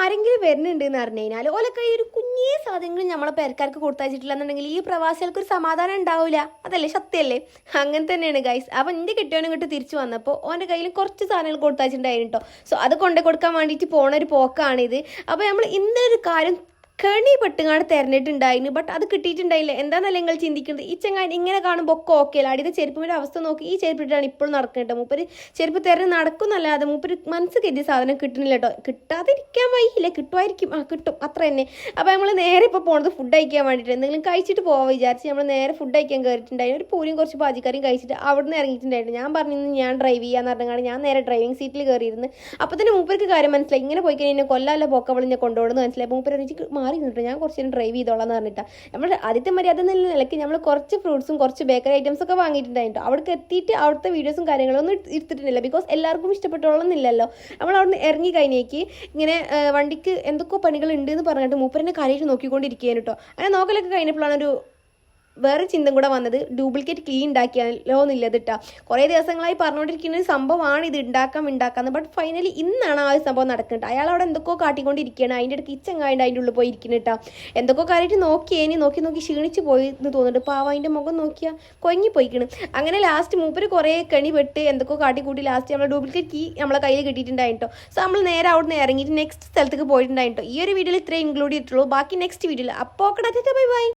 ആരെങ്കിലും വരുന്നുണ്ട് എന്ന് പറഞ്ഞു കഴിഞ്ഞാൽ ഓലൊക്കെ ഈ ഒരു കുഞ്ഞേ സാധനങ്ങൾ നമ്മളെ പേർക്കാർക്ക് കൊടുത്തയച്ചിട്ടില്ല എന്നുണ്ടെങ്കിൽ ഈ പ്രവാസികൾക്ക് ഒരു സമാധാനം ഉണ്ടാവില്ല. അതല്ലേ സത്യമല്ലേ? അങ്ങനെ തന്നെയാണ് ഗൈസ്. അപ്പം എൻ്റെ കെട്ടിയോനും ഇങ്ങോട്ട് തിരിച്ചു വന്നപ്പോൾ ഓൻ്റെ കയ്യിൽ കുറച്ച് സാധനങ്ങൾ കൊടുത്തയച്ചിട്ടുണ്ടായിരുന്നു കേട്ടോ. സോ അത് കൊണ്ടു കൊടുക്കാൻ വേണ്ടിയിട്ട് പോണ ഒരു പോക്കാണിത്. അപ്പോൾ നമ്മൾ ഇന്നൊരു കാര്യം കണി പെട്ടുകാണ് തിരഞ്ഞിട്ടുണ്ടായിരുന്നു. ബട്ട് അത് കിട്ടിയിട്ടുണ്ടായില്ല. എന്താണെന്നല്ല നിങ്ങൾ ചിന്തിക്കുന്നത്, ഈ ചങ്ങാൻ ഇങ്ങനെ കാണുമ്പോൾ ഒക്കെ ഓക്കെ അല്ല. അടിയുടെ ചെരുപ്പിൻ്റെ അവസ്ഥ നോക്കി ഈ ചെരുപ്പിട്ടാണ് ഇപ്പോഴും നടക്കുന്നത്. മൂപ്പര് ചെരുപ്പ് തിരഞ്ഞ് നടക്കുന്നല്ലാതെ മൂപ്പര് മനസ്സ് കരുതിയ സാധനം കിട്ടുന്നില്ല കേട്ടോ. കിട്ടാതിരിക്കാൻ വയ്യില്ല, കിട്ടുമായിരിക്കും, കിട്ടും, അത്ര തന്നെ. അപ്പോൾ നമ്മൾ നേരെ ഇപ്പോൾ പോകുന്നത് ഫുഡ് കഴിക്കാൻ വേണ്ടിയിട്ട്. എന്തെങ്കിലും കഴിച്ചിട്ട് പോകാൻ വിചാരിച്ച് നമ്മൾ നേരെ ഫുഡ് കഴിക്കാൻ കയറിയിട്ടുണ്ടായിരുന്നു. ഒരു പൂരിയും കുറച്ച് പാചിക്കറിയും കഴിച്ചിട്ട് അവിടെ നിന്ന് ഇറങ്ങിയിട്ടുണ്ടായിരുന്നു. ഞാൻ പറഞ്ഞിരുന്നു ഞാൻ ഡ്രൈവ് ചെയ്യാന്ന് പറഞ്ഞാൽ ഞാൻ നേരെ ഡ്രൈവിംഗ് സീറ്റിൽ കയറിയിരുന്നു. അപ്പോൾ തന്നെ മൂപ്പർക്ക് കാര്യം മനസ്സിലായി. ഇങ്ങനെ പോയി കഴിഞ്ഞാൽ കൊല്ലാല്ല പോക്കവൾ ഞാൻ കൊണ്ടുപോകുന്നത് മനസ്സിലായി. മൂപ്പര് മാറി നിന്നിട്ട് ഞാൻ കുറച്ച് നേരം ഡ്രൈവ് ചെയ്തോളാം എന്ന് പറഞ്ഞിട്ടാണ്. നമ്മൾ ആദ്യത്തെ മര്യാദ എന്നുള്ള നിലയ്ക്ക് നമ്മൾ കുറച്ച് ഫ്രൂട്ട്സും കുറച്ച് ബേക്കറി ഐറ്റംസ് ഒക്കെ വാങ്ങിയിട്ടുണ്ടായിരുന്നു. അവിടേക്ക് എത്തിയിട്ട് അവിടുത്തെ വീഡിയോസും കാര്യങ്ങളൊന്നും എടുത്തിട്ടില്ല. ബിക്കോസ് എല്ലാവർക്കും ഇഷ്ടപ്പെട്ടോളന്നില്ലല്ലോ. നമ്മൾ അവിടെ നിന്ന് ഇറങ്ങി കഴിഞ്ഞേക്ക് ഇങ്ങനെ വണ്ടിക്ക് എന്തൊക്കെ പണികൾ ഉണ്ട് എന്ന് പറഞ്ഞിട്ട് മൂപ്പരനെ കാര്യമായിട്ട് നോക്കിക്കൊണ്ടിരിക്കുകയാണ് കേട്ടോ. അങ്ങനെ നോക്കലൊക്കെ കഴിഞ്ഞപ്പോഴാണ് ഒരു വേറെ ചിന്ത കൂടെ വന്നത്, ഡ്യൂപ്ലിക്കേറ്റ് കീ ഉണ്ടാക്കിയാലോ എന്നുള്ളത് കേട്ടോ. കുറേ ദിവസങ്ങളായി പറഞ്ഞുകൊണ്ടിരിക്കുന്ന ഒരു സംഭവമാണ് ഇത് ഉണ്ടാക്കാമെന്ന്. ബട്ട് ഫൈനലി ഇന്നാണ് ആ ഒരു സംഭവം നടക്കുന്നത്. അയാൾ അവിടെ എന്തൊക്കെയോ കാട്ടിക്കൊണ്ടിരിക്കുകയാണ്. അതിൻ്റെ ഇടയ്ക്ക് കിച്ചങ്ങായിട്ട് അതിൻ്റെ ഉള്ളിൽ പോയി ഇരിക്കുന്നു കേട്ടോ. എന്തൊക്കെ കാര്യമായിട്ട് നോക്കി ക്ഷീണിച്ച് പോയി എന്ന് തോന്നുന്നുണ്ട്. പാവം അതിൻ്റെ മുഖം നോക്കിയാൽ കൊങ്ങി പോയിക്കണ്. അങ്ങനെ ലാസ്റ്റ് മൂപ്പര് കുറേ കണി പെട്ട് എന്തൊക്കെ കാട്ടിക്കൂട്ടി ലാസ്റ്റ് നമ്മൾ ഡ്യൂപ്ലിക്കേറ്റ് കീ നമ്മളെ കയ്യിൽ കിട്ടിയിട്ടുണ്ടായിട്ടോ. സോ നമ്മൾ നേരെ അവിടെ നിന്ന് ഇറങ്ങിയിട്ട് നെക്സ്റ്റ് സ്ഥലത്തേക്ക് പോയിട്ടുണ്ടായിട്ടോ. ഈ ഒരു വീഡിയോയിൽ ഇത്രയും ഇൻക്ലൂഡ് ചെയ്തിട്ടുള്ളൂ. ബാക്കി നെക്സ്റ്റ് വീഡിയോയിൽ. അപ്പോൾ ബൈ ബൈ.